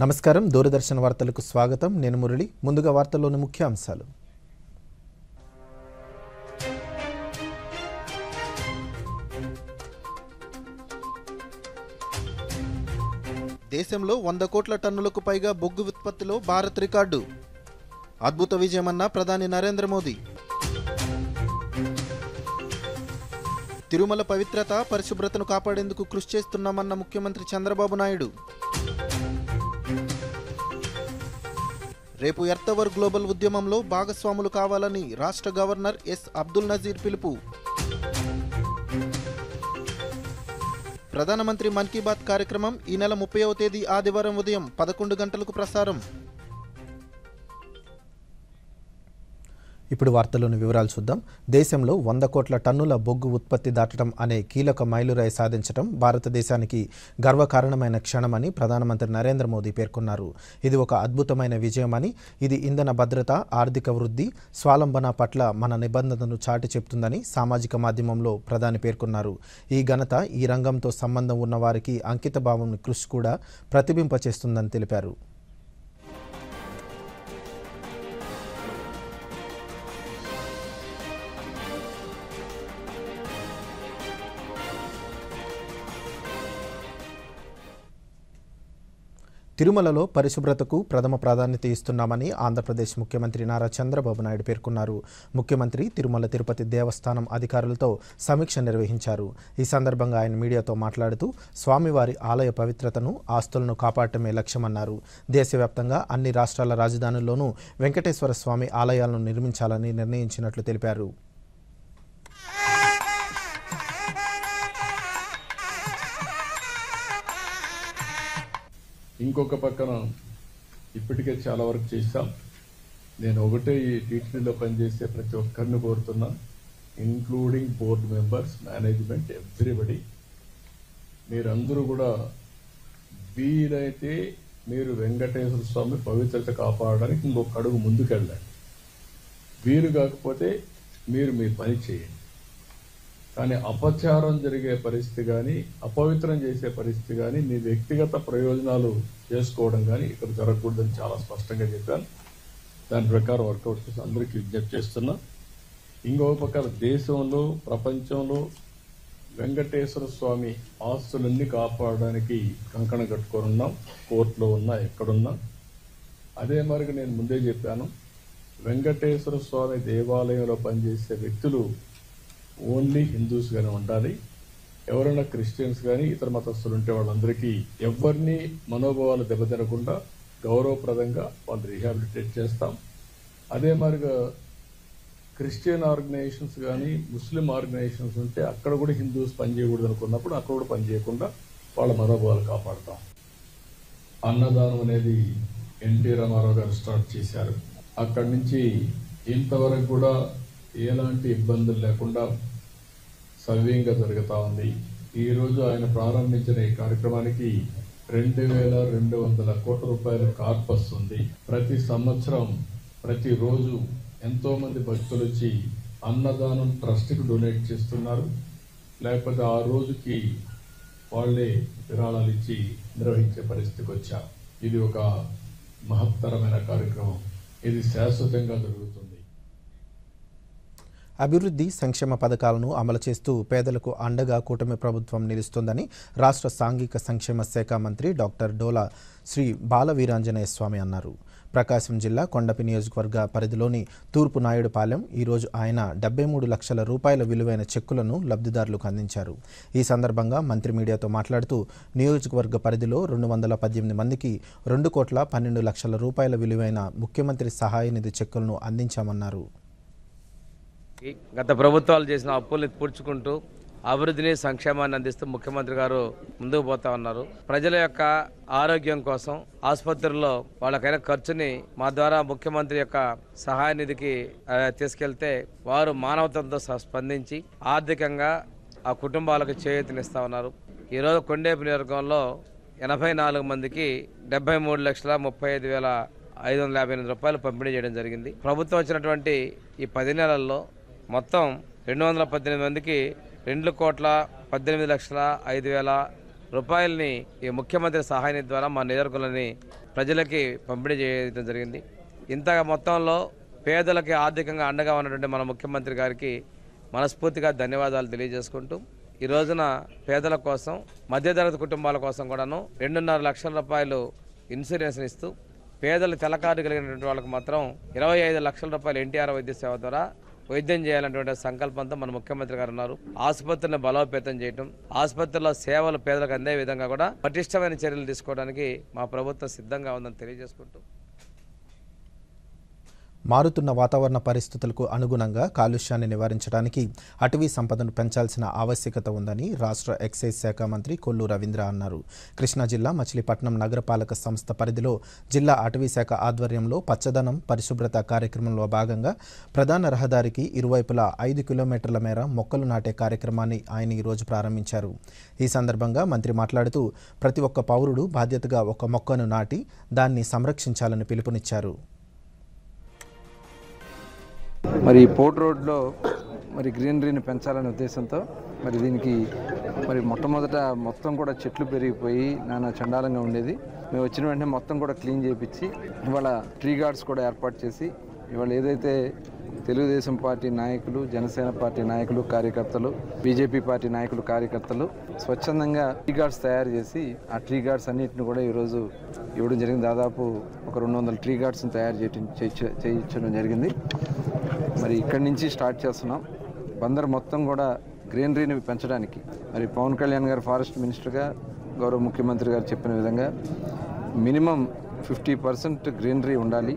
నమస్కారం దూరదర్శన్ వార్తలకు స్వాగతం నేను మురళి ముందుగా వార్తల్లోని ముఖ్య అంశాలు దేశంలో 100 కోట్ల టన్నులకు పైగా బొగ్గు ఉత్పత్తిలో భారత్ రికార్డు అద్భుత విజయమన్న ప్రధాని నరేంద్ర మోదీ తిరుమల పవిత్రత పరిశుభ్రతను కాపాడేందుకు కృషి చేస్తున్నామన్న ముఖ్యమంత్రి చంద్రబాబు నాయుడు రేపు ఎర్త్ అవర్ గ్లోబల్ ఉద్యమంలో భాగస్వాములు కావాలని రాష్ట్ర గవర్నర్ ఎస్ అబ్దుల్ నజీర్ పిలుపు ప్రధానమంత్రి మన్ కీ బాత్ కార్యక్రమం ఈ నెల 30వ తేదీ ఆదివారం ఉదయం 11 గంటలకు ప్రసారం. ఇప్పుడు వార్తల్లోని వివరాలు చూద్దాం. దేశంలో 100 కోట్ల టన్నుల బొగ్గు ఉత్పత్తి దాటడం అనే కీలక మైలురాయి సాధించడం భారతదేశానికి గర్వకారణమైన క్షణమని ప్రధానమంత్రి నరేంద్ర మోదీ పేర్కొన్నారు. ఇది ఒక అద్భుతమైన విజయమని, ఇది ఇంధన భద్రత, ఆర్థిక వృద్ధి, స్వావలంబన పట్ల మన నిబంధనను చాటి చెప్తుందని సామాజిక మాధ్యమంలో ప్రధాని పేర్కొన్నారు. ఈ ఘనత ఈ రంగంతో సంబంధం ఉన్న వారికి అంకితభావం కృషి కూడా ప్రతిబింబచేస్తుందని తెలిపారు. తిరుమలలో పరిశుభ్రతకు ప్రథమ ప్రాధాన్యత ఇస్తున్నామని ఆంధ్రప్రదేశ్ ముఖ్యమంత్రి నారా చంద్రబాబు నాయుడు పేర్కొన్నారు. ముఖ్యమంత్రి తిరుమల తిరుపతి దేవస్థానం అధికారులతో సమీక్ష నిర్వహించారు. ఈ సందర్భంగా ఆయన మీడియాతో మాట్లాడుతూ స్వామివారి ఆలయ పవిత్రతను, ఆస్తులను కాపాడటమే లక్ష్యమన్నారు. దేశవ్యాప్తంగా అన్ని రాష్ట్రాల రాజధానుల్లోనూ వెంకటేశ్వర స్వామి ఆలయాలను నిర్మించాలని నిర్ణయించినట్లు తెలిపారు. ఇంకొక పక్కన ఇప్పటికే చాలా వరకు చేశాం. నేను ఒకటే ఈ టీటీడీలో పనిచేసే ప్రతి ఒక్కరిని కోరుతున్నా, including board members, management, everybody, మీరందరూ కూడా వీలైతే మీరు వెంకటేశ్వర స్వామి పవిత్రత కాపాడడానికి ఇంకొక అడుగు ముందుకెళ్ళండి. వీలు కాకపోతే మీరు మీ పని చేయండి. కానీ అపచారం జరిగే పరిస్థితి కానీ, అపవిత్రం చేసే పరిస్థితి కానీ, మీ వ్యక్తిగత ప్రయోజనాలు చేసుకోవడం కానీ ఇక్కడ జరగకూడదని చాలా స్పష్టంగా చెప్పాను. దాని ప్రకారం వర్కౌట్ చేసి అందరికీ విజ్ఞప్తి చేస్తున్నా. ఇంకొక పక్కన దేశంలో, ప్రపంచంలో వెంకటేశ్వర స్వామి ఆస్తులన్నీ కాపాడడానికి కంకణం కట్టుకొని కోర్టులో ఉన్నా, ఎక్కడున్నా. అదే మరికి నేను ముందే చెప్పాను, వెంకటేశ్వర స్వామి దేవాలయంలో పనిచేసే వ్యక్తులు ఓన్లీ హిందూస్ గానే ఉండాలి. ఎవరైనా క్రిస్టియన్స్ కానీ ఇతర మతస్థులు ఉంటే వాళ్ళందరికీ ఎవరిని మనోభావాలు దెబ్బతినకుండా గౌరవప్రదంగా వాళ్ళు రీహాబిలిటేట్ చేస్తాం. అదే మరిగా క్రిస్టియన్ ఆర్గనైజేషన్స్ కానీ, ముస్లిం ఆర్గనైజేషన్స్ ఉంటే అక్కడ కూడా హిందూస్ పనిచేయకూడదు అనుకున్నప్పుడు అక్కడ కూడా పనిచేయకుండా వాళ్ళ మనోభావాలు కాపాడతాం. అన్నదానం అనేది ఎన్టీ రామారావు గారు స్టార్ట్ చేశారు. అక్కడి నుంచి ఇంతవరకు కూడా ఎలాంటి ఇబ్బందులు లేకుండా సవ్యంగా జరుగుతూ ఉంది. ఈరోజు ఆయన ప్రారంభించిన ఈ కార్యక్రమానికి 2200 కోట్ల రూపాయల కార్పస్ ఉంది. ప్రతి సంవత్సరం, ప్రతిరోజు ఎంతో మంది భక్తులు వచ్చి అన్నదానం ట్రస్ట్కి డొనేట్ చేస్తున్నారు. లేకపోతే ఆ రోజుకి వాళ్లే విరాళాలు ఇచ్చి నిర్వహించే పరిస్థితికి వచ్చారు. ఇది ఒక మహత్తరమైన కార్యక్రమం. ఇది శాశ్వతంగా జరుగుతుంది. అభివృద్ధి సంక్షేమ పథకాలను అమలు చేస్తూ పేదలకు అండగా కూటమి ప్రభుత్వం నిలుస్తుందని రాష్ట్ర సాంఘిక సంక్షేమ శాఖ మంత్రి డాక్టర్ డోలా శ్రీ బాలవీరాంజనేయ స్వామి అన్నారు. ప్రకాశం జిల్లా కొండపి నియోజకవర్గ పరిధిలోని తూర్పు నాయుడుపాలెం ఈరోజు ఆయన 73 లక్షల రూపాయల విలువైన చెక్కులను లబ్ధిదారులకు అందించారు. ఈ సందర్భంగా మంత్రి మీడియాతో మాట్లాడుతూ నియోజకవర్గ పరిధిలో 218 మందికి 2 కోట్ల 12 లక్షల రూపాయల విలువైన ముఖ్యమంత్రి సహాయ నిధి చెక్కులను అందించామన్నారు. గత ప్రభుత్వాలు చేసిన అప్పుల్ని పూడ్చుకుంటూ అభివృద్ధిని, సంక్షేమాన్ని అందిస్తూ ముఖ్యమంత్రి గారు ముందుకు పోతా ఉన్నారు. ప్రజల యొక్క ఆరోగ్యం కోసం ఆసుపత్రుల్లో వాళ్ళకైన ఖర్చుని మా ద్వారా ముఖ్యమంత్రి యొక్క సహాయ నిధికి తీసుకెళ్తే వారు మానవతంతో స్పందించి ఆర్థికంగా ఆ కుటుంబాలకు చేయూతనిస్తా ఉన్నారు. ఈరోజు కొండేపు నియోజకవర్గంలో 84 మందికి 73,35,558 రూపాయలు పంపిణీ చేయడం జరిగింది. ప్రభుత్వం వచ్చినటువంటి ఈ 10 నెలల్లో మొత్తం 218 మందికి 2,18,05,000 రూపాయలని ఈ ముఖ్యమంత్రి సహాయ నిధి ద్వారా మా నియోజకవర్గంలోని ప్రజలకి పంపిణీ చేయడం జరిగింది. ఇంత మొత్తంలో పేదలకి ఆర్థికంగా అండగా ఉన్నటువంటి మన ముఖ్యమంత్రి గారికి మనస్ఫూర్తిగా ధన్యవాదాలు తెలియజేసుకుంటూ ఈ రోజున పేదల కోసం, మధ్యతరగతి కుటుంబాల కోసం కూడాను 2.5 లక్షల రూపాయలు ఇన్సూరెన్స్ ఇస్తూ పేదలు తెల్లకారు కలిగినటువంటి వాళ్ళకి మాత్రం 25 లక్షల రూపాయలు ఎన్టీఆర్ వైద్య సేవ ద్వారా వైద్యం చేయాలనేటువంటి సంకల్పంతో మన ముఖ్యమంత్రి గారు ఉన్నారు. ఆసుపత్రిని బలోపేతం చేయడం, ఆసుపత్రిలో సేవలు పేదలకు అందే విధంగా కూడా పటిష్టమైన చర్యలు తీసుకోవడానికి మా ప్రభుత్వం సిద్ధంగా ఉందని తెలియజేసుకుంటూ మారుతున్న వాతావరణ పరిస్థితులకు అనుగుణంగా కాలుష్యాన్ని నివారించడానికి అటవీ సంపదను పెంచాల్సిన ఆవశ్యకత ఉందని రాష్ట్ర ఎక్సైజ్ శాఖ మంత్రి కొల్లు రవీంద్ర అన్నారు. కృష్ణా జిల్లా మచిలీపట్నం నగరపాలక సంస్థ పరిధిలో జిల్లా అటవీ శాఖ ఆధ్వర్యంలో పచ్చదనం పరిశుభ్రత కార్యక్రమంలో భాగంగా ప్రధాన రహదారికి ఇరువైపులా 5 కిలోమీటర్ల మేర మొక్కలు నాటే కార్యక్రమాన్ని ఆయన ఈరోజు ప్రారంభించారు. ఈ సందర్భంగా మంత్రి మాట్లాడుతూ ప్రతి ఒక్క పౌరుడు బాధ్యతగా ఒక మొక్కను నాటి దాన్ని సంరక్షించాలని పిలుపునిచ్చారు. మరి పోర్ట్ రోడ్లో మరి గ్రీనరీని పెంచాలనే ఉద్దేశంతో మరి దీనికి మరి మొట్టమొదట మొత్తం కూడా చెట్లు పెరిగిపోయి నానా చండాలంగా ఉండేది. మేము వచ్చిన వెంటనే మొత్తం కూడా క్లీన్ చేయించి ఇవాళ ట్రీ గార్డ్స్ కూడా ఏర్పాటు చేసి ఇవాళ ఏదైతే తెలుగుదేశం పార్టీ నాయకులు, జనసేన పార్టీ నాయకులు, కార్యకర్తలు, బీజేపీ పార్టీ నాయకులు, కార్యకర్తలు స్వచ్ఛందంగా ట్రీ గార్డ్స్ తయారు చేసి ఆ ట్రీ గార్డ్స్ అన్నింటిని కూడా ఈరోజు ఇవ్వడం జరిగింది. దాదాపు ఒక 200 ట్రీ గార్డ్స్ని తయారు చేయించడం జరిగింది. మరి ఇక్కడి నుంచి స్టార్ట్ చేస్తున్నాం. బందర్ మొత్తం కూడా గ్రీనరీని పెంచడానికి మరి పవన్ కళ్యాణ్ గారు ఫారెస్ట్ మినిస్టర్గా గౌరవ ముఖ్యమంత్రి గారు చెప్పిన విధంగా మినిమం 50% గ్రీనరీ ఉండాలి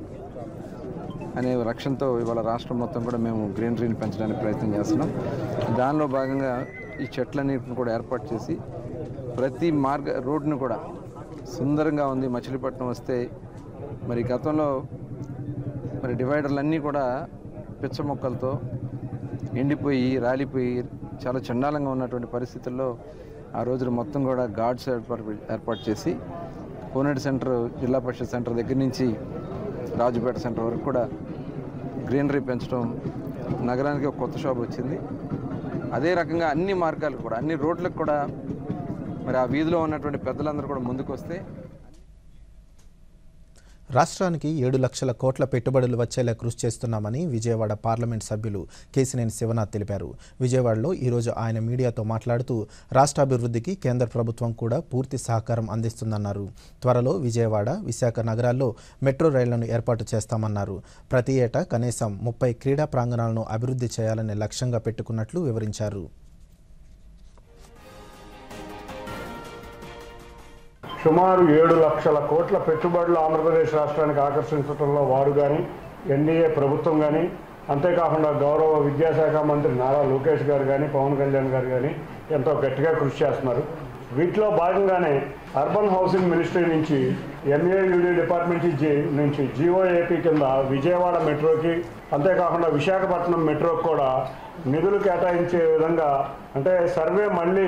అనే లక్ష్యంతో ఇవాళ రాష్ట్రం మొత్తం కూడా మేము గ్రీనరీని పెంచడానికి ప్రయత్నం చేస్తున్నాం. దానిలో భాగంగా ఈ చెట్లన్నింటిని కూడా ఏర్పాటు చేసి ప్రతి రోడ్డును కూడా సుందరంగా ఉంది. మచిలీపట్నం వస్తే మరి గతంలో మరి డివైడర్లన్నీ కూడా పిచ్చ మొక్కలతో ఎండిపోయి రాలిపోయి చాలా చండాలంగా ఉన్నటువంటి పరిస్థితుల్లో ఆ రోజున మొత్తం కూడా గార్డ్స్ ఏర్పాటు చేసి కోనేటి సెంటర్, జిల్లా పరిషత్ సెంటర్ దగ్గర నుంచి రాజుపేట సెంటర్ వరకు కూడా గ్రీనరీ పెంచడం నగరానికి ఒక కొత్త శోభ వచ్చింది. అదే రకంగా అన్ని మార్గాలకు కూడా, అన్ని రోడ్లకు కూడా మరి ఆ వీధిలో ఉన్నటువంటి పెద్దలందరూ కూడా ముందుకు వస్తే రాష్ట్రానికి 7 లక్షల కోట్ల పెట్టుబడులు వచ్చేలా కృషి చేస్తున్నామని విజయవాడ పార్లమెంట్ సభ్యులు కేశినేని శివనాథ్ తెలిపారు. విజయవాడలో ఈరోజు ఆయన మీడియాతో మాట్లాడుతూ రాష్ట్ర అభివృద్ధికి కేంద్ర ప్రభుత్వం కూడా పూర్తి సహకారం అందిస్తుందన్నారు. త్వరలో విజయవాడ, విశాఖ నగరాల్లో మెట్రో రైళ్లను ఏర్పాటు చేస్తామన్నారు. ప్రతి ఏటా కనీసం 30 క్రీడా ప్రాంగణాలను అభివృద్ధి చేయాలనే లక్ష్యంగా పెట్టుకున్నట్లు వివరించారు. సుమారు 7 లక్షల కోట్ల పెట్టుబడులు ఆంధ్రప్రదేశ్ రాష్ట్రానికి ఆకర్షించడంలో వారు కానీ, ఎన్డీఏ ప్రభుత్వం కానీ, అంతేకాకుండా గౌరవ విద్యాశాఖ మంత్రి నారా లోకేష్ గారు కానీ, పవన్ కళ్యాణ్ గారు కానీ ఎంతో గట్టిగా కృషి చేస్తున్నారు. వీటిలో భాగంగానే అర్బన్ హౌసింగ్ మినిస్ట్రీ నుంచి, ఎంఏయుడి డిపార్ట్మెంట్ నుంచి జీఓఏపీ కింద విజయవాడ మెట్రోకి, అంతేకాకుండా విశాఖపట్నం మెట్రోకి కూడా నిధులు కేటాయించే విధంగా, అంటే సర్వే మళ్ళీ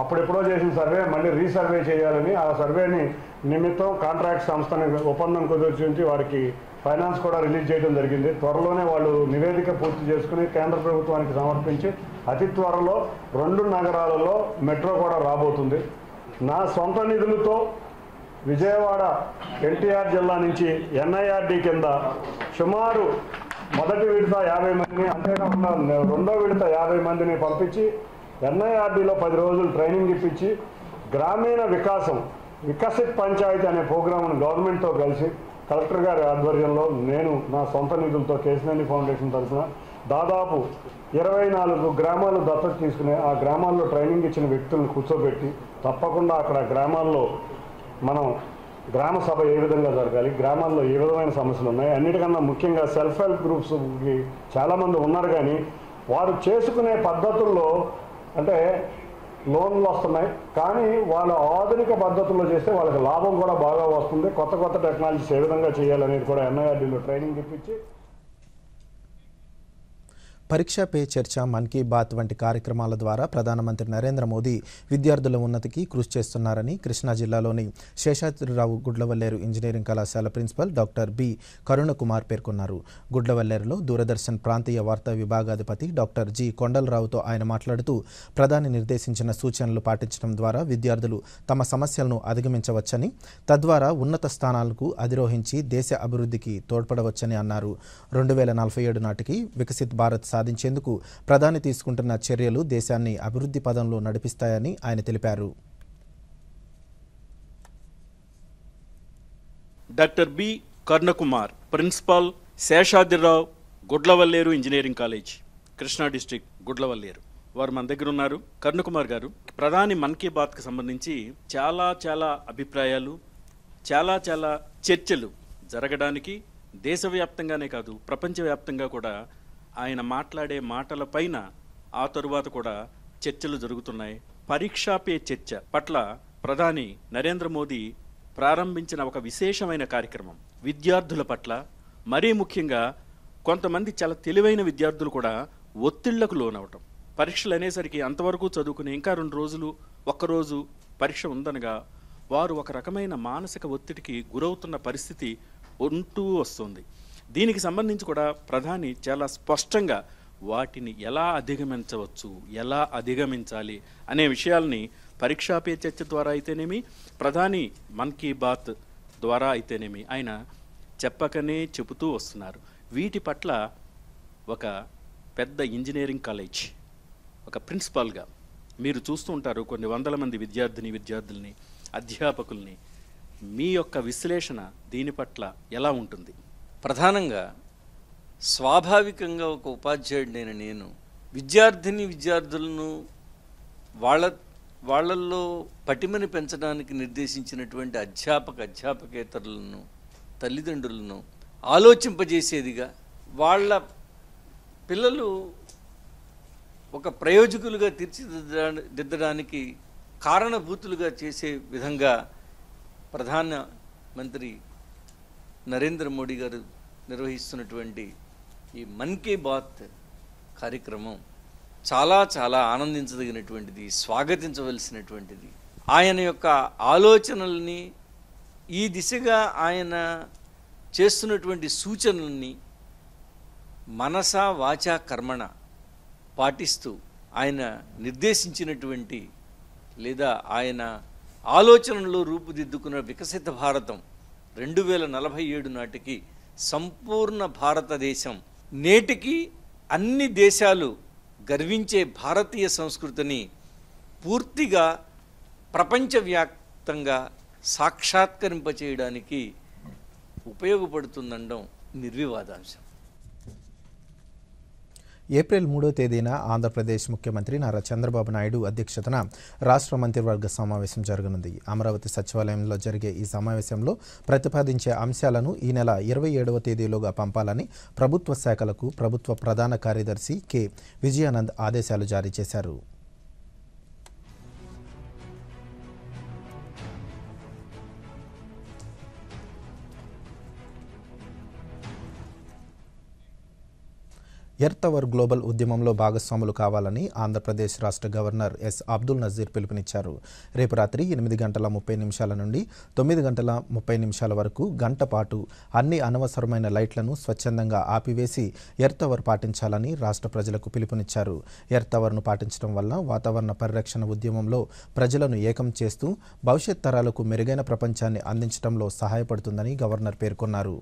అప్పుడెప్పుడో చేసిన సర్వే మళ్ళీ రీసర్వే చేయాలని, ఆ సర్వేని నిమిత్తం కాంట్రాక్ట్ సంస్థని ఒప్పందం కుదిర్చి వారికి ఫైనాన్స్ కూడా రిలీజ్ చేయడం జరిగింది. త్వరలోనే వాళ్ళు నివేదిక పూర్తి చేసుకుని కేంద్ర ప్రభుత్వానికి సమర్పించి అతి త్వరలో 2 నగరాలలో మెట్రో కూడా రాబోతుంది. నా సొంత నిధులతో విజయవాడ ఎన్టీఆర్ జిల్లా నుంచి ఎన్ఐఆర్డి కింద సుమారు మొదటి విడత 50 మందిని, అంతేకాకుండా రెండో విడత 50 మందిని పంపించి ఎన్ఐఆర్డీలో 10 రోజులు ట్రైనింగ్ ఇప్పించి గ్రామీణ వికాసం, వికసిత్ పంచాయతీ అనే ప్రోగ్రామ్ను గవర్నమెంట్తో కలిసి కలెక్టర్ గారి ఆధ్వర్యంలో నేను నా సొంత నిధులతో కేశినేని ఫౌండేషన్ తరఫున దాదాపు 24 గ్రామాలు దత్తత తీసుకుని ఆ గ్రామాల్లో ట్రైనింగ్ ఇచ్చిన వ్యక్తులను కూర్చోబెట్టి తప్పకుండా అక్కడ గ్రామాల్లో మనం గ్రామ సభ ఏ విధంగా జరగాలి, గ్రామాల్లో ఏ విధమైన సమస్యలు ఉన్నాయి, అన్నిటికన్నా ముఖ్యంగా సెల్ఫ్ హెల్ప్ గ్రూప్స్కి చాలామంది ఉన్నారు కానీ వారు చేసుకునే పద్ధతుల్లో అంటే లోన్లు వస్తున్నాయి కానీ వాళ్ళ ఆధునిక పద్ధతుల్లో చేస్తే వాళ్ళకి లాభం కూడా బాగా వస్తుంది. కొత్త టెక్నాలజీస్ ఏ విధంగా చేయాలనేది కూడా ఎన్ఐఆర్డీలో ట్రైనింగ్ ఇప్పించి పరీక్ష పే చర్చ మన్ కీ బాత్ వంటి కార్యక్రమాల ద్వారా ప్రధానమంత్రి నరేంద్ర మోదీ విద్యార్థుల ఉన్నతికి కృషి చేస్తున్నారని కృష్ణా జిల్లాలోని శేషాద్రిరావు గుడ్లవల్లేరు ఇంజనీరింగ్ కళాశాల ప్రిన్సిపల్ డాక్టర్ బి కరుణకుమార్ పేర్కొన్నారు. గుడ్లవల్లేరులో దూరదర్శన్ ప్రాంతీయ వార్తా విభాగాధిపతి డాక్టర్ జి కొండలరావుతో ఆయన మాట్లాడుతూ ప్రధాని నిర్దేశించిన సూచనలు పాటించడం ద్వారా విద్యార్థులు తమ సమస్యలను అధిగమించవచ్చని, తద్వారా ఉన్నత స్థానాలకు అధిరోహించి దేశ అభివృద్ధికి తోడ్పడవచ్చని అన్నారు. 2047 నాటికి వికసిత్ భారత్ సాధించేందుకు ప్రధాని తీసుకుంటున్న చర్యలు దేశాన్ని అభివృద్ధి పదంలో నడిపిస్తాయని ఆయన తెలిపారు. Doctor B Karnakumar, principal, Seshadrirao Gudlavalleru engineering college, Krishna district, Gudlavalleru. వారు మన దగ్గర ఉన్నారు. కర్ణకుమార్ గారు, ప్రధాని మన్ కీ బాత్కి సంబంధించి చాలా అభిప్రాయాలు, చాలా చర్చలు జరగడానికి దేశవ్యాప్తంగానే కాదు ప్రపంచవ్యాప్తంగా కూడా ఆయన మాట్లాడే మాటలపైన ఆ తరువాత కూడా చర్చలు జరుగుతున్నాయి. పరీక్షా పే చర్చ పట్ల ప్రధాని నరేంద్ర మోదీ ప్రారంభించిన ఒక విశేషమైన కార్యక్రమం విద్యార్థుల పట్ల, మరీ ముఖ్యంగా కొంతమంది చాలా తెలివైన విద్యార్థులు కూడా ఒత్తిళ్లకు లోనవటం. పరీక్షలు అనేసరికి అంతవరకు చదువుకుని ఇంకా 2 రోజులు, ఒక్కరోజు పరీక్ష ఉందనగా వారు ఒక రకమైన మానసిక ఒత్తిడికి గురవుతున్న పరిస్థితి ఉంటూ వస్తుంది. దీనికి సంబంధించి కూడా ప్రధాని చాలా స్పష్టంగా వాటిని ఎలా అధిగమించవచ్చు, ఎలా అధిగమించాలి అనే విషయాల్ని పరీక్షా పే చర్చ ద్వారా అయితేనేమి, ప్రధాని మన్ కీ బాత్ ద్వారా అయితేనేమి ఆయన చెప్పకనే చెబుతూ వస్తున్నారు. వీటి పట్ల ఒక పెద్ద ఇంజనీరింగ్ కాలేజ్, ఒక ప్రిన్సిపాల్గా మీరు చూస్తూ ఉంటారు కొన్ని వందల మంది విద్యార్థుల్ని, అధ్యాపకుల్ని. మీ యొక్క విశ్లేషణ దీని పట్ల ఎలా ఉంటుంది? ప్రధానంగా స్వాభావికంగా ఒక ఉపాధ్యాయుడినైన నేను విద్యార్థులను వాళ్ళల్లో పటిమని పెంచడానికి నిర్దేశించినటువంటి అధ్యాపకేతరులను, తల్లిదండ్రులను ఆలోచింపజేసేదిగా, వాళ్ళ పిల్లలు ఒక ప్రయోజకులుగా తీర్చిదిద్దడానికి కారణభూతులుగా చేసే విధంగా ప్రధానమంత్రి నరేంద్ర మోడీ గారు నిర్వహిస్తున్నటువంటి ఈ మన్ కీ బాత్ కార్యక్రమం చాలా ఆనందించదగినటువంటిది, స్వాగతించవలసినటువంటిది. ఆయన యొక్క ఆలోచనల్ని, ఈ దిశగా ఆయన చేస్తున్నటువంటి సూచనల్ని మనసా వాచా కర్మణ పాటిస్తూ ఆయన నిర్దేశించినటువంటి లేదా ఆయన ఆలోచనలో రూపుదిద్దుకున్న వికసిత భారతం 2047 నాటికి సంపూర్ణ భారతదేశం, నేటికి అన్ని దేశాలు గర్వించే భారతీయ సంస్కృతిని పూర్తిగా ప్రపంచవ్యాప్తంగా సాక్షాత్కరింపచేయడానికి ఉపయోగపడుతుందనడం నిర్వివాదాంశం. ఏప్రిల్ 3వ తేదీన ఆంధ్రప్రదేశ్ ముఖ్యమంత్రి నారా చంద్రబాబు నాయుడు అధ్యక్షతన రాష్ట్ర మంత్రివర్గ సమావేశం జరగనుంది. అమరావతి సచివాలయంలో జరిగే ఈ సమావేశంలో ప్రతిపాదించే అంశాలను ఈ నెల 27వ తేదీలోగా పంపాలని ప్రభుత్వ శాఖలకు ప్రభుత్వ ప్రధాన కార్యదర్శి కె విజయానంద్ ఆదేశాలు జారీ చేశారు. ఎర్త్ అవర్ గ్లోబల్ ఉద్యమంలో భాగస్వాములు కావాలని ఆంధ్రప్రదేశ్ రాష్ట్ర గవర్నర్ ఎస్ అబ్దుల్ నజీర్ పిలుపునిచ్చారు. రేపు రాత్రి 8:30 నుండి 9:30 వరకు గంట పాటు అన్ని అనవసరమైన లైట్లను స్వచ్ఛందంగా ఆపివేసి ఎర్త్ అవర్ పాటించాలని రాష్ట్ర ప్రజలకు పిలుపునిచ్చారు. ఎర్త్ అవర్ను పాటించడం వల్ల వాతావరణ పరిరక్షణ ఉద్యమంలో ప్రజలను ఏకం చేస్తూ భవిష్యత్ తరాలకు మెరుగైన ప్రపంచాన్ని అందించడంలో సహాయపడుతుందని గవర్నర్ పేర్కొన్నారు.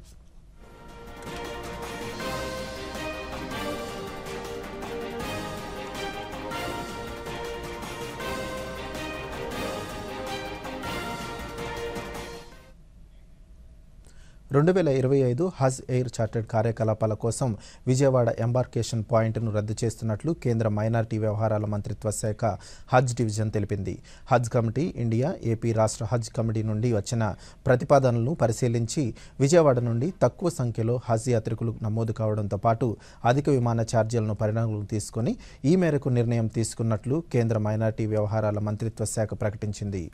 హజ్ ఎయిర్ చార్టర్డ్ కార్యకలాపాల కోసం విజయవాడ ఎంబార్కేషన్ పాయింట్ను రద్దు చేస్తున్నట్లు కేంద్ర మైనారిటీ వ్యవహారాల మంత్రిత్వ శాఖ హజ్ డివిజన్ తెలిపింది. హజ్ కమిటీ ఇండియా, ఏపీ రాష్ట్ర హజ్ కమిటీ నుండి వచ్చిన ప్రతిపాదనలను పరిశీలించి విజయవాడ నుండి తక్కువ సంఖ్యలో హజ్ యాత్రికులు నమోదు కావడంతో పాటు అధిక విమాన ఛార్జీలను పరిగణనలోకి తీసుకుని ఈ మేరకు నిర్ణయం తీసుకున్నట్లు కేంద్ర మైనారిటీ వ్యవహారాల మంత్రిత్వ శాఖ ప్రకటించింది.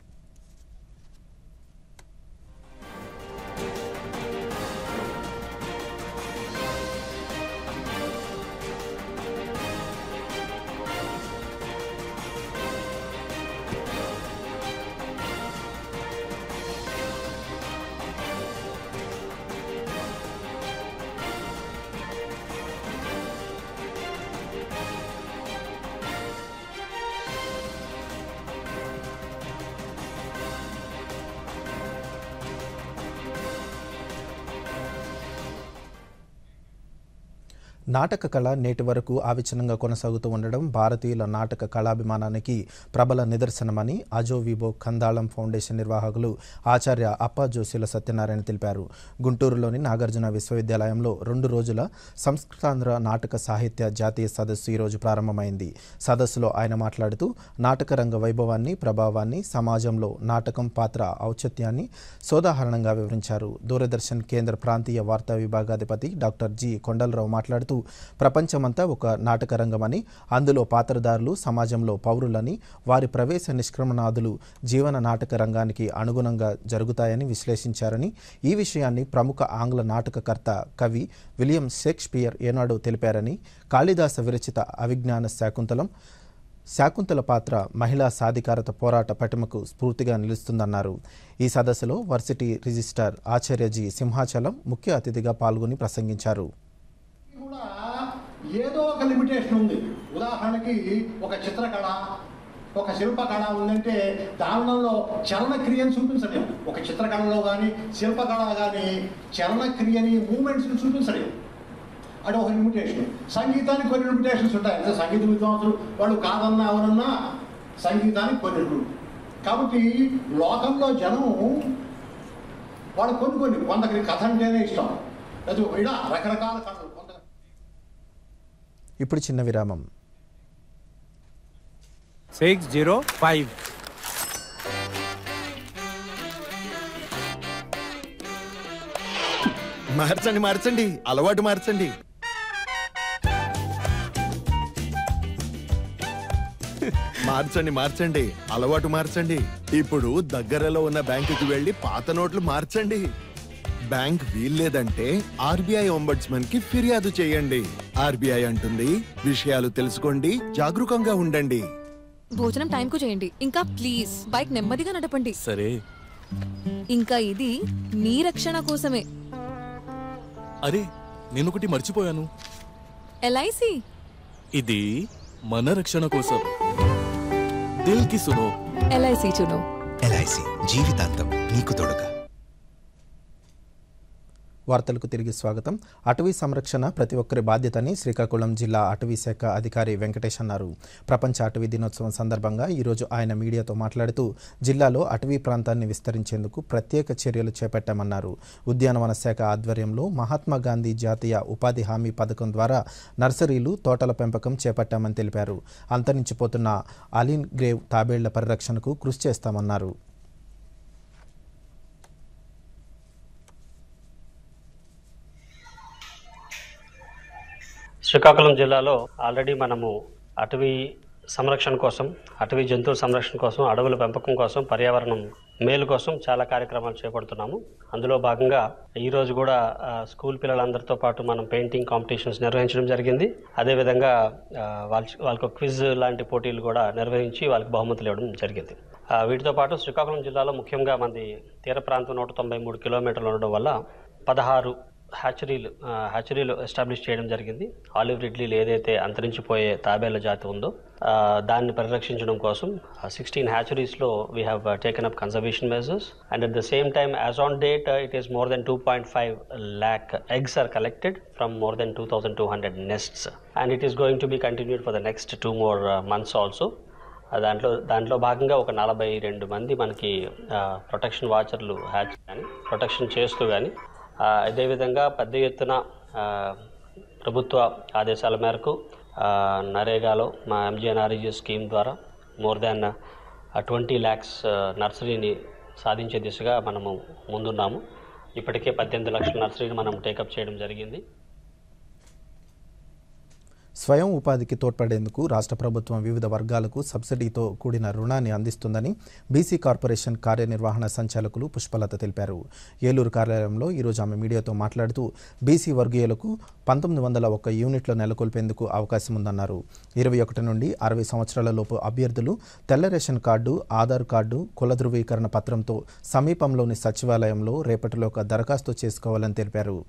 నాటక కళ నేటి వరకు అవిచ్ఛిన్నంగా కొనసాగుతూ ఉండడం భారతీయుల నాటక కళాభిమానానికి ప్రబల నిదర్శనమని అజోవిబో కందాళం ఫౌండేషన్ నిర్వాహకులు ఆచార్య అప్పా జోషిల సత్యనారాయణ తెలిపారు. గుంటూరులోని నాగార్జున విశ్వవిద్యాలయంలో 2 రోజుల సంస్కృతాంధ్ర నాటక సాహిత్య జాతీయ సదస్సు ఈరోజు ప్రారంభమైంది. సదస్సులో ఆయన మాట్లాడుతూ నాటక రంగ వైభవాన్ని, ప్రభావాన్ని, సమాజంలో నాటకం పాత్ర ఔచిత్యాన్ని సోదాహరణంగా వివరించారు. దూరదర్శన్ కేంద్ర ప్రాంతీయ వార్తా విభాగాధిపతి డాక్టర్ జి కొండలరావు మాట్లాడుతూ ప్రపంచమంతా ఒక నాటక రంగమని, అందులో పాత్రధారులు సమాజంలో పౌరులని, వారి ప్రవేశ నిష్క్రమణాదులు జీవన నాటక రంగానికి అనుగుణంగా జరుగుతాయని విశ్లేషించారని, ఈ విషయాన్ని ప్రముఖ ఆంగ్ల నాటకకర్త కవి విలియం షేక్స్పియర్ ఏనాడో తెలిపారని, కాళిదాస విరచిత అవిజ్ఞాన శాకుంతల పాత్ర మహిళా సాధికారత పోరాట పటిమకు స్ఫూర్తిగా నిలుస్తుందన్నారు. ఈ సదస్సులో వర్సిటీ రిజిస్ట్రార్ ఆచార్య జి సింహాచలం ముఖ్య అతిథిగా పాల్గొని ప్రసంగించారు. ఏదో ఒక లిమిటేషన్ ఉంది. ఉదాహరణకి ఒక చిత్రకళ, ఒక శిల్పకళ ఉందంటే దానిలో చలనక్రియను చూపించలేము. ఒక చిత్రకళలో కానీ శిల్పకళ కానీ చలనక్రియని, మూమెంట్స్ని చూపించలేము. అది ఒక లిమిటేషన్. సంగీతానికి కొన్ని లిమిటేషన్స్ ఉంటాయి. అంటే సంగీత విద్వాంసులు వాళ్ళు కాదన్నా ఎవరన్నా సంగీతానికి కొన్ని ఉంటాయి. కాబట్టి లోకంలో జనం వాళ్ళు కొందరికి కథ అంటేనే ఇష్టం, అది ఇలా రకరకాల కథలు. ఇప్పుడు చిన్న విరామం. 605 మార్చండి, అలవాటు మార్చండి. మార్చండి, అలవాటు మార్చండి. ఇప్పుడు దగ్గరలో ఉన్న బ్యాంకుకి వెళ్లి పాత నోట్లు మార్చండి. బ్యాంక్ వీల్లేదంటే ఆర్బీఐ ఒంబడ్స్మన్ కి ఫిర్యాదు చేయండి. ఆర్బీఐ అంటుంది, విషయాలు తెలుసుకోండి, జాగరూకంగా ఉండండి. భోజనం టైంకు చేయండి. ఇంకా ప్లీజ్ బైక్ నెమ్మదిగా నడపండి. సరే. ఇంకా ఇది మీ రక్షణ కోసమే. అరే, నేనొకటి మర్చిపోయాను. ఎల్ఐసి ఇది మన రక్షణ కోసం. దిల్ కి సునో. ఎల్ఐసి చునో. ఎల్ఐసి జీవితాంతం నీకు తోడుగా. వార్తలకు తిరిగి స్వాగతం. అటవీ సంరక్షణ ప్రతి ఒక్కరి బాధ్యతని శ్రీకాకుళం జిల్లా అటవీ శాఖ అధికారి వెంకటేష్ అన్నారు. ప్రపంచ అటవీ దినోత్సవం సందర్భంగా ఈరోజు ఆయన మీడియాతో మాట్లాడుతూ జిల్లాలో అటవీ ప్రాంతాన్ని విస్తరించేందుకు ప్రత్యేక చర్యలు చేపట్టామన్నారు. ఉద్యానవన శాఖ ఆధ్వర్యంలో మహాత్మా గాంధీ జాతీయ ఉపాధి హామీ పథకం ద్వారా నర్సరీలు, తోటల పెంపకం చేపట్టామని తెలిపారు. అంతరించిపోతున్న అలీన్ గ్రేవ్ తాబేళ్ల పరిరక్షణకు కృషి చేస్తామన్నారు. శ్రీకాకుళం జిల్లాలో ఆల్రెడీ మనము అటవీ సంరక్షణ కోసం, అటవీ జంతువుల సంరక్షణ కోసం, అడవుల పెంపకం కోసం, పర్యావరణం మేలు కోసం చాలా కార్యక్రమాలు చేపడుతున్నాము. అందులో భాగంగా ఈరోజు కూడా స్కూల్ పిల్లలందరితో పాటు మనం పెయింటింగ్ కాంపిటీషన్స్ నిర్వహించడం జరిగింది. అదేవిధంగా వాళ్ళకు క్విజ్ లాంటి పోటీలు కూడా నిర్వహించి వాళ్ళకి బహుమతులు ఇవ్వడం జరిగింది. వీటితో పాటు శ్రీకాకుళం జిల్లాలో ముఖ్యంగా మనది తీర ప్రాంతం 193 కిలోమీటర్లు ఉండడం వల్ల 16 హ్యాచరీలు ఎస్టాబ్లిష్ చేయడం జరిగింది. ఆలివ్ రిడ్లీలు ఏదైతే అంతరించిపోయే తాబేళ్ల జాతి ఉందో దాన్ని పరిరక్షించడం కోసం 16 హ్యాచరీస్లో we have taken up conservation measures and at the same time as on date it is more than 2.5 lakh eggs are collected from more than 2,200 nests and it is going to be continued for the next 2 more months also. దాంట్లో భాగంగా ఒక 42 మంది మనకి protection వాచర్లు hatch కానీ protection చేస్తూ కానీ అదేవిధంగా పెద్ద ఎత్తున ప్రభుత్వ ఆదేశాల మేరకు నరేగాలో మా ఎంజీఎన్ఆర్ఈజీ స్కీమ్ ద్వారా మోర్ దాన్ 20 lakhs నర్సరీని సాధించే దిశగా మనము ముందున్నాము. ఇప్పటికే 18 లక్షల నర్సరీని మనం టేకప్ చేయడం జరిగింది. స్వయం ఉపాధికి తోడ్పడేందుకు రాష్ట్ర ప్రభుత్వం వివిధ వర్గాలకు సబ్సిడీతో కూడిన రుణాన్ని అందిస్తుందని బీసీ కార్పొరేషన్ కార్యనిర్వహణ సంచాలకులు పుష్పలత తెలిపారు. ఏలూరు కార్యాలయంలో ఈరోజు ఆమె మీడియాతో మాట్లాడుతూ బీసీ వర్గీయులకు 1901 యూనిట్లు నెలకొల్పేందుకు అవకాశం ఉందన్నారు. 21 నుండి 60 సంవత్సరాల లోపు అభ్యర్థులు తెల్ల రేషన్ కార్డు, ఆధార్ కార్డు, కుల ధృవీకరణ పత్రంతో సమీపంలోని సచివాలయంలో రేపటిలోగా దరఖాస్తు చేసుకోవాలని తెలిపారు.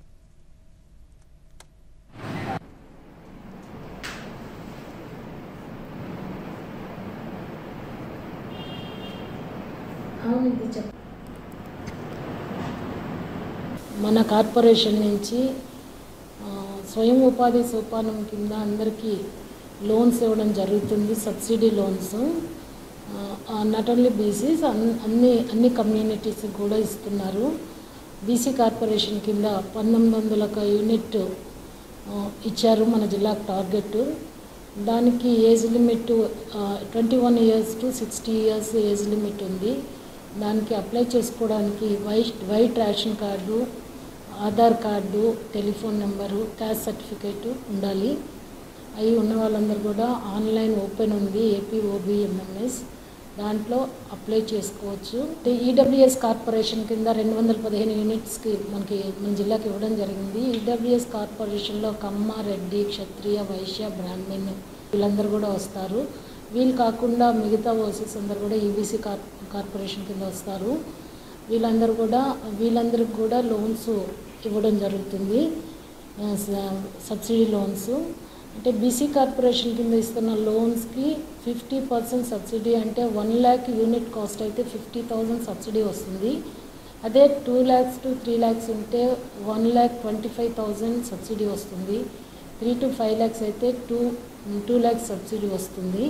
మన కార్పొరేషన్ నుంచి స్వయం ఉపాధి సోపానం కింద అందరికీ లోన్స్ ఇవ్వడం జరుగుతుంది, subsidy loans. Not only BCs, అన్ని కమ్యూనిటీస్ కూడా ఇస్తున్నారు. బీసీ కార్పొరేషన్ కింద 1900 యూనిట్ ఇచ్చారు మన జిల్లాకు టార్గెట్. దానికి age limit 21 years to 60 years age limit ఉంది. దానికి అప్లై చేసుకోవడానికి white ration card, Aadhaar card, telephone number, caste certificate ఉండాలి. అవి ఉన్న వాళ్ళందరూ కూడా ఆన్లైన్ ఓపెన్ ఉంది APOBMMS, దాంట్లో అప్లై చేసుకోవచ్చు. ఈడబ్ల్యూఎస్ కార్పొరేషన్ కింద 215 యూనిట్స్కి మన జిల్లాకి ఇవ్వడం జరిగింది. ఈడబ్ల్యూఎస్ కార్పొరేషన్లో కమ్మ, రెడ్డి, క్షత్రియ, వైశ్య, బ్రాహ్మణ్ వీళ్ళందరూ కూడా వస్తారు. వీళ్ళు కాకుండా మిగతా ఓసీస్ అందరూ కూడా ఈబీసీ కార్పొరేషన్ కింద వస్తారు. వీళ్ళందరికీ కూడా లోన్స్ ఇవ్వడం జరుగుతుంది, సబ్సిడీ లోన్స్. అంటే బీసీ కార్పొరేషన్ కింద ఇస్తున్న లోన్స్కి 50% సబ్సిడీ, అంటే 1 lakh యూనిట్ కాస్ట్ అయితే 50,000 సబ్సిడీ వస్తుంది. అదే 2 lakhs to 3 lakhs ఉంటే 1,25,000 సబ్సిడీ వస్తుంది. 3 to 5 lakhs అయితే 2 lakhs సబ్సిడీ వస్తుంది.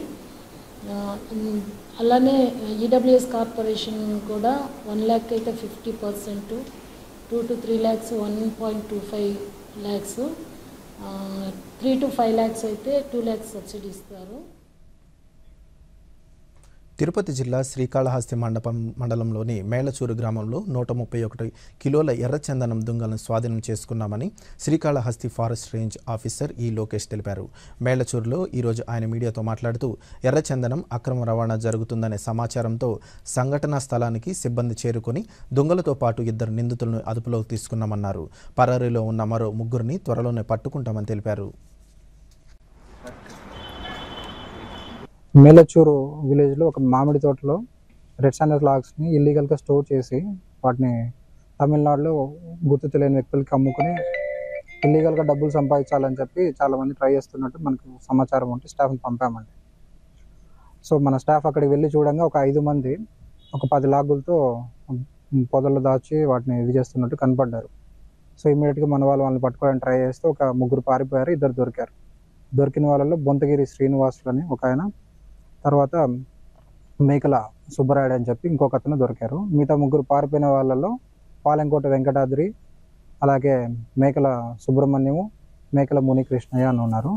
అలానే ఈడబ్ల్యూఎస్ కార్పొరేషన్ కూడా 1 lakh అయితే 50%, 2 to 3 lakhs 1.25 lakhs, 3 to 5 lakhs అయితే 2 lakhs సబ్సిడీ ఇస్తారు. తిరుపతి జిల్లా శ్రీకాళహస్తి మండలంలోని మేళ్లచూరు గ్రామంలో 131 కిలోల ఎర్రచందనం దుంగలను స్వాధీనం చేసుకున్నామని శ్రీకాళహస్తి ఫారెస్ట్ రేంజ్ ఆఫీసర్ ఈ లోకేష్ తెలిపారు. మేళ్లచూరులో ఈరోజు ఆయన మీడియాతో మాట్లాడుతూ ఎర్రచందనం అక్రమ రవాణా జరుగుతుందనే సమాచారంతో సంఘటనా స్థలానికి సిబ్బంది చేరుకొని దుంగలతో పాటు 2 నిందితులను అదుపులోకి తీసుకున్నామన్నారు. పరారీలో ఉన్న మరో 3 త్వరలోనే పట్టుకుంటామని తెలిపారు. మేలచూరు విలేజ్లో ఒక మామిడి తోటలో రెడ్ శాండల్ లాగ్స్ని ఇల్లీగల్గా స్టోర్ చేసి వాటిని తమిళనాడులో గుర్తు తెలియని వ్యక్తులకి అమ్ముకుని ఇల్లీగల్గా డబ్బులు సంపాదించాలని చెప్పి చాలామంది ట్రై చేస్తున్నట్టు మనకు సమాచారం ఉంటే స్టాఫ్ని పంపామండి. సో మన స్టాఫ్ అక్కడికి వెళ్ళి చూడంగా ఒక 5 మంది ఒక 10 లాగులతో పొదల్లో దాచి వాటిని ఇది చేస్తున్నట్టు కనపడ్డారు. సో ఇమీడియట్గా మన వాళ్ళని పట్టుకోవడానికి ట్రై చేస్తే ఒక 3 పారిపోయారు, 2 దొరికారు. దొరికిన వాళ్ళలో బొంతగిరి శ్రీనివాసులు అని ఒక ఆయన, తర్వాత మేకల సుబ్బరాయుడు అని చెప్పి ఇంకొక అతను దొరికారు. మిగతా 3 పారిపోయిన వాళ్ళలో పాలెంకోట వెంకటాద్రి, అలాగే మేకల సుబ్రహ్మణ్యము, మేకల మునికృష్ణయ్య అని ఉన్నారు.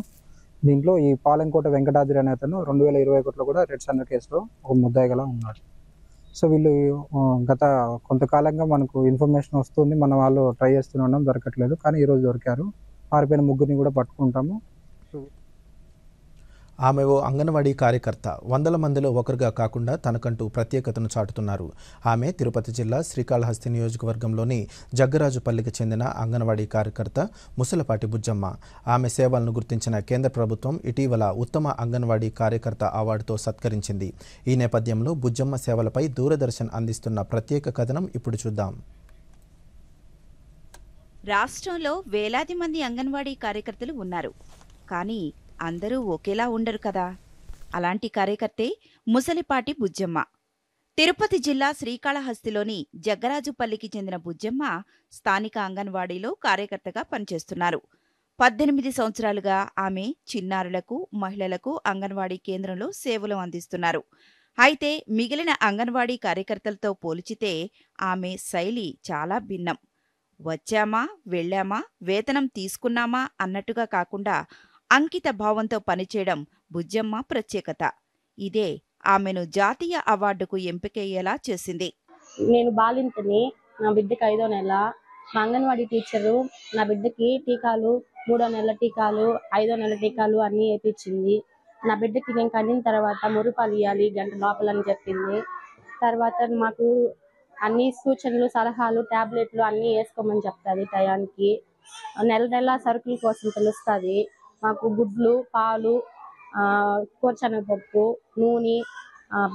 దీంట్లో ఈ పాలెంకోట వెంకటాద్రి అనే అతను 2021లో కూడా రెడ్ శాండల్ కేసులో ఒక ముద్దాయిగా ఉన్నాడు. సో వీళ్ళు గత కొంతకాలంగా మనకు ఇన్ఫర్మేషన్ వస్తుంది, మన వాళ్ళు ట్రై చేస్తున్నాం, దొరకట్లేదు. కానీ ఈరోజు దొరికారు. పారిపోయిన 3 కూడా పట్టుకుంటాము. ఆమె ఓ అంగన్వాడీ కార్యకర్త, 100 మందిలో ఒకరుగా కాకుండా తనకంటూ ప్రత్యేకతను చాటుతున్నారు. ఆమె తిరుపతి జిల్లా శ్రీకాళహస్తి నియోజకవర్గంలోని జగ్గరాజుపల్లికి చెందిన అంగన్వాడీ కార్యకర్త ముసలపాటి బుజ్జమ్మ. ఆమె సేవలను గుర్తించిన కేంద్ర ప్రభుత్వం ఇటీవల ఉత్తమ అంగన్వాడీ కార్యకర్త అవార్డుతో సత్కరించింది. ఈ నేపథ్యంలో బుజ్జమ్మ సేవలపై దూరదర్శన్ అందిస్తున్న ప్రత్యేక కథనం ఇప్పుడు చూద్దాం. రాష్ట్రంలో వేలాది మంది అంగన్వాడీ కార్యకర్తలు ఉన్నారు, కానీ అందరూ ఒకేలా ఉండరు కదా. అలాంటి కార్యకర్తే ముసలిపాటి బుజ్జమ్మ. తిరుపతి జిల్లా శ్రీకాళహస్తిలోని జగ్గరాజుపల్లికి చెందిన బుజ్జమ్మ స్థానిక అంగన్వాడీలో కార్యకర్తగా పనిచేస్తున్నారు. 18 సంవత్సరాలుగా ఆమె చిన్నారులకు, మహిళలకు అంగన్వాడీ కేంద్రంలో సేవలు అందిస్తున్నారు. అయితే మిగిలిన అంగన్వాడీ కార్యకర్తలతో పోల్చితే ఆమె శైలి చాలా భిన్నం. వచ్చామా, వెళ్ళామా, వేతనం తీసుకున్నామా అన్నట్టుగా కాకుండా అంకిత భావంతో పనిచేయడం బుజ్జమ్మ ప్రత్యేకత. ఇదే ఆమెను జాతీయ అవార్డుకు ఎంపికయ్యేలా చేసింది. నేను బాలింతని, నా బిడ్డకి 5వ నెల. మా అంగన్వాడీ టీచరు నా బిడ్డకి టీకాలు, 3వ నెల టీకాలు, 5వ నెల టీకాలు అన్నీ వేయించింది. నా బిడ్డకి నేను కనిన తర్వాత మురుపాలు ఇవ్వాలి 1 గంట లోపల అని చెప్పింది. తర్వాత మాకు అన్ని సూచనలు, సలహాలు, టాబ్లెట్లు అన్నీ వేసుకోమని చెప్తుంది. టయానికి నెల సరుకుల కోసం తెలుస్తుంది. మాకు గుడ్లు, పాలు, కూరశనగపప్పు, నూనె,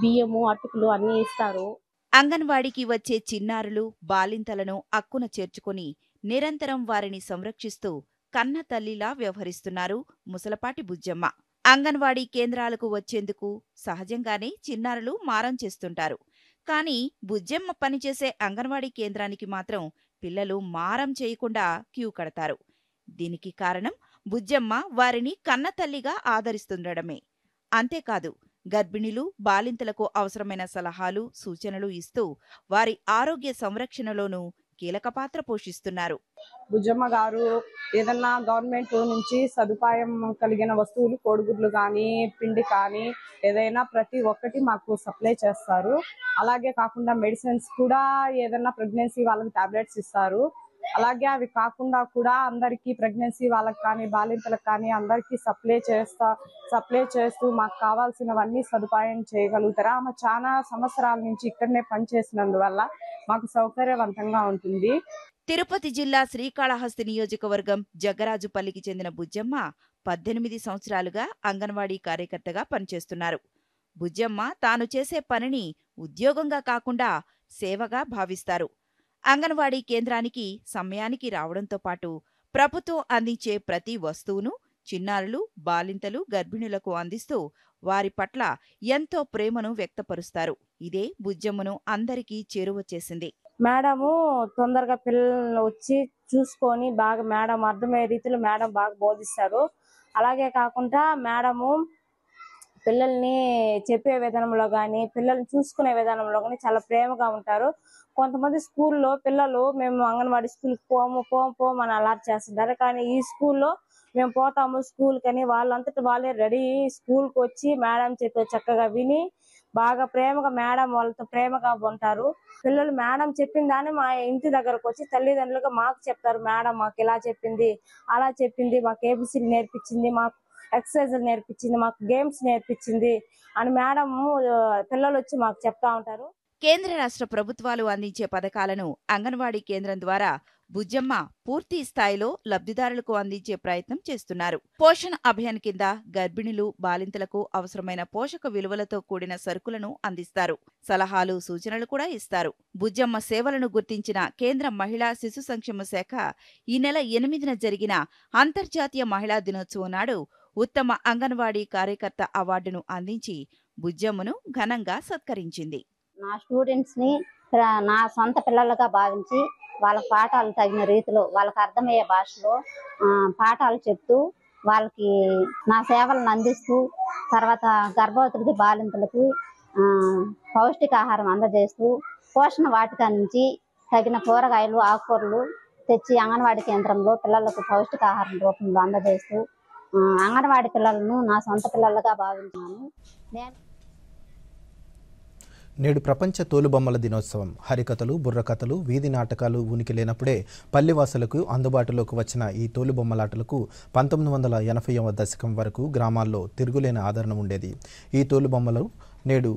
బియ్యము, అటుకులు అన్నీ ఇస్తారు. అంగన్వాడీకి వచ్చే చిన్నారులు, బాలింతలను అక్కున చేర్చుకుని నిరంతరం వారిని సంరక్షిస్తూ కన్న తల్లిలా వ్యవహరిస్తున్నారు ముసలపాటి బుజ్జమ్మ. అంగన్వాడీ కేంద్రాలకు వచ్చేందుకు సహజంగానే చిన్నారులు మారం చేస్తుంటారు. కానీ బుజ్జమ్మ పనిచేసే అంగన్వాడీ కేంద్రానికి మాత్రం పిల్లలు మారం చేయకుండా క్యూ కడతారు. దీనికి కారణం బుజ్జమ్మ వారిని కన్నతల్లిగా ఆదరిస్తుండడమే. అంతేకాదు గర్భిణులు, బాలింతలకు అవసరమైన సలహాలు, సూచనలు ఇస్తూ వారి ఆరోగ్య సంరక్షణలోనూ కీలక పాత్ర పోషిస్తున్నారు. బుజ్జమ్మ గారు ఏదన్నా గవర్నమెంట్ నుంచి సదుపాయం కలిగిన వస్తువులు, కోడిగుడ్లు కానీ, పిండి కానీ, ఏదైనా ప్రతి ఒక్కటి మాకు సప్లై చేస్తారు. అలాగే కాకుండా మెడిసిన్స్ కూడా ఏదన్నా ప్రెగ్నెన్సీ వాళ్ళకి టాబ్లెట్స్ ఇస్తారు. అలాగే అవి కాకుండా కూడా అందరికీ ప్రెగ్నెన్సీ వాళ్ళకి కానీ, బాలింతలకు కానీ అందరికీ సప్లై చేస్తూ మాకు కావాల్సినవన్నీ సదుపాయం చేయగలుగుతారు. ఆమె చాలా సంవత్సరాల నుంచి ఇక్కడనే పనిచేసినందువల్ల మాకు సౌకర్యవంతంగా ఉంటుంది. తిరుపతి జిల్లా శ్రీకాళహస్తి నియోజకవర్గం జగ్గరాజుపల్లికి చెందిన బుజ్జమ్మ 18 సంవత్సరాలుగా అంగన్వాడీ కార్యకర్తగా పనిచేస్తున్నారు. బుజ్జమ్మ తాను చేసే పనిని ఉద్యోగంగా కాకుండా సేవగా భావిస్తారు. అంగన్వాడీ కేంద్రానికి సమయానికి రావడంతో పాటు ప్రభుత్వం అందించే ప్రతి వస్తువును చిన్నారులు, బాలింతలు, గర్భిణులకు అందిస్తూ వారి పట్ల ఎంతో ప్రేమను వ్యక్తపరుస్తారు. ఇదే బుజ్జమ్మను అందరికీ చేరువ చేసింది. మేడము తొందరగా పిల్లలు వచ్చి చూసుకొని బాగా మేడం అర్థమయ్యే రీతిలో మేడం బాగా బోధిస్తారు. అలాగే కాకుండా మేడము పిల్లల్ని చెప్పే విధానంలో కానీ, పిల్లల్ని చూసుకునే విధానంలో కానీ చాలా ప్రేమగా ఉంటారు. కొంతమంది స్కూల్లో పిల్లలు మేము అంగన్వాడీ స్కూల్కి పోము అని అలర్ట్ చేస్తుంటారు. కానీ ఈ స్కూల్లో మేము పోతాము స్కూల్ కని వాళ్ళంతటా వాళ్ళే రెడీ స్కూల్కి వచ్చి మేడం చెప్పే చక్కగా విని బాగా ప్రేమగా మేడం వాళ్ళతో ప్రేమగా ఉంటారు. పిల్లలు మేడం చెప్పిన దాన్ని మా ఇంటి దగ్గరకు వచ్చి తల్లిదండ్రులుగా మాకు చెప్తారు. మేడం మాకు ఇలా చెప్పింది, అలా చెప్పింది, మాకు ఏబిసిలు నేర్పించింది, మాకు ఎక్సర్సైజులు నేర్పించింది, మాకు గేమ్స్ నేర్పించింది అని మేడం పిల్లలు వచ్చి మాకు చెప్తా ఉంటారు. కేంద్ర రాష్ట్ర ప్రభుత్వాలు అందించే పథకాలను అంగన్వాడీ కేంద్రం ద్వారా బుజ్జమ్మ పూర్తి స్థాయిలో లబ్ధిదారులకు అందించే ప్రయత్నం చేస్తున్నారు. పోషణ్ అభియాన్ కింద గర్భిణులు, బాలింతలకు అవసరమైన పోషక విలువలతో కూడిన సరుకులను అందిస్తారు. సలహాలు, సూచనలు కూడా ఇస్తారు. బుజ్జమ్మ సేవలను గుర్తించిన కేంద్ర మహిళా శిశు సంక్షేమ శాఖ ఈ నెల 8న జరిగిన అంతర్జాతీయ మహిళా దినోత్సవం నాడు ఉత్తమ అంగన్వాడీ కార్యకర్త అవార్డును అందించి బుజ్జమ్మను ఘనంగా సత్కరించింది. నా స్టూడెంట్స్ ని నా సొంత పిల్లలుగా భావించి వాళ్ళకి పాఠాలు తగిన రీతిలో వాళ్ళకి అర్థమయ్యే భాషలో పాఠాలు చెప్తూ వాళ్ళకి నా సేవలను అందిస్తూ తర్వాత గర్భవతులకి, బాలింతలకి పౌష్టికాహారం అందజేస్తూ పోషణ వాటిక నుంచి తగిన కూరగాయలు, ఆకుకూరలు తెచ్చి అంగన్వాడీ కేంద్రంలో పిల్లలకు పౌష్టికాహారం రూపంలో అందజేస్తూ అంగన్వాడీ పిల్లలను నా సొంత పిల్లలుగా భావించాను. నేడు ప్రపంచ తోలుబొమ్మల దినోత్సవం. హరికథలు, బుర్రకథలు, వీధి నాటకాలు ఉనికి లేనప్పుడే పల్లెవాసులకు అందుబాటులోకి వచ్చిన ఈ తోలుబొమ్మలాటలకు 1980వ దశకం వరకు గ్రామాల్లో తిరుగులేని ఆదరణ ఉండేది. ఈ తోలుబొమ్మలు నేడు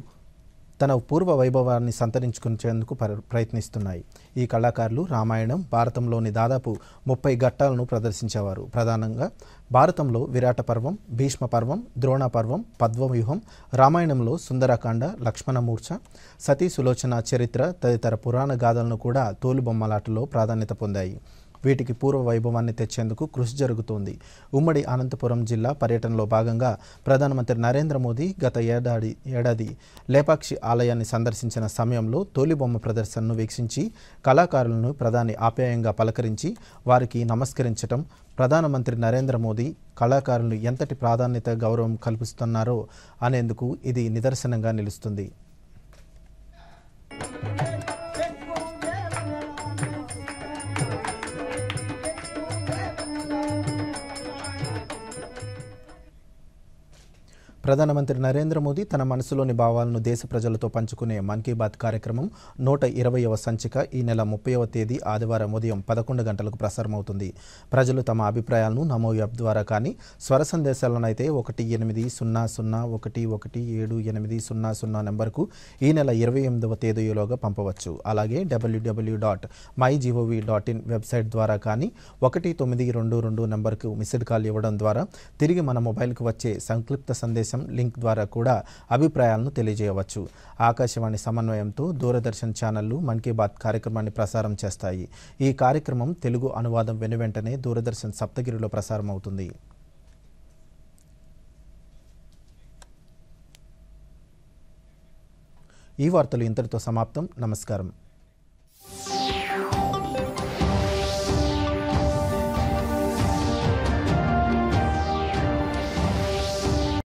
తన పూర్వ వైభవాన్ని సంతరించుకునేందుకు ప్రయత్నిస్తున్నాయి. ఈ కళాకారులు రామాయణం, భారతంలోని దాదాపు 30 ఘట్టాలను ప్రదర్శించేవారు. ప్రధానంగా భారతంలో విరాట పర్వం, భీష్మ పర్వం, ద్రోణ పర్వం, పద్మవ్యూహం, రామాయణంలో సుందరకాండ, లక్ష్మణమూర్ఛ, సతీ సులోచన చరిత్ర తదితర పురాణ గాథలను కూడా తోలుబొమ్మలాటలో ప్రాధాన్యత పొందాయి. వీటికి పూర్వ వైభవాన్ని తెచ్చేందుకు కృషి జరుగుతోంది. ఉమ్మడి అనంతపురం జిల్లా పర్యటనలో భాగంగా ప్రధానమంత్రి నరేంద్ర మోదీ గత ఏడాది లేపాక్షి ఆలయాన్ని సందర్శించిన సమయంలో తోలుబొమ్మ ప్రదర్శనను వీక్షించి కళాకారులను ప్రధాని ఆప్యాయంగా పలకరించి వారికి నమస్కరించటం ప్రధానమంత్రి నరేంద్ర మోదీ కళాకారులు ఎంతటి ప్రాధాన్యత, గౌరవం కల్పిస్తున్నారో అనేందుకు ఇది నిదర్శనంగా నిలుస్తుంది. ప్రధానమంత్రి నరేంద్ర మోదీ తన మనసులోని భావాలను దేశ ప్రజలతో పంచుకునే మన్ కీ బాత్ కార్యక్రమం 120వ సంచిక ఈ నెల 30వ తేదీ ఆదివారం ఉదయం 11 గంటలకు ప్రసారమవుతుంది. ప్రజలు తమ అభిప్రాయాలను నమో యాప్ ద్వారా కానీ, స్వర సందేశాలనైతే 1800111700 నెంబర్కు ఈ నెల 28వ తేదీలోగా పంపవచ్చు. అలాగే www.mygov.in వెబ్సైట్ ద్వారా కానీ 1922 నెంబర్కు మిస్డ్ కాల్ ఇవ్వడం ద్వారా తిరిగి మన మొబైల్కు వచ్చే సంక్లిప్త సందేశం లింక్ ద్వారా కూడా అభిప్రాయాలను తెలియజేయవచ్చు. ఆకాశవాణి సమన్వయంతో దూరదర్శన్ ఛానళ్లు మన్ కీ బాత్ కార్యక్రమాన్ని ప్రసారం చేస్తాయి. ఈ కార్యక్రమం తెలుగు అనువాదం వెనువెంటనే దూరదర్శన్ సప్తగిరిలో ప్రసారం అవుతుంది. ఈ వార్తలు ఇంతటితో సమాప్తం. నమస్కారం.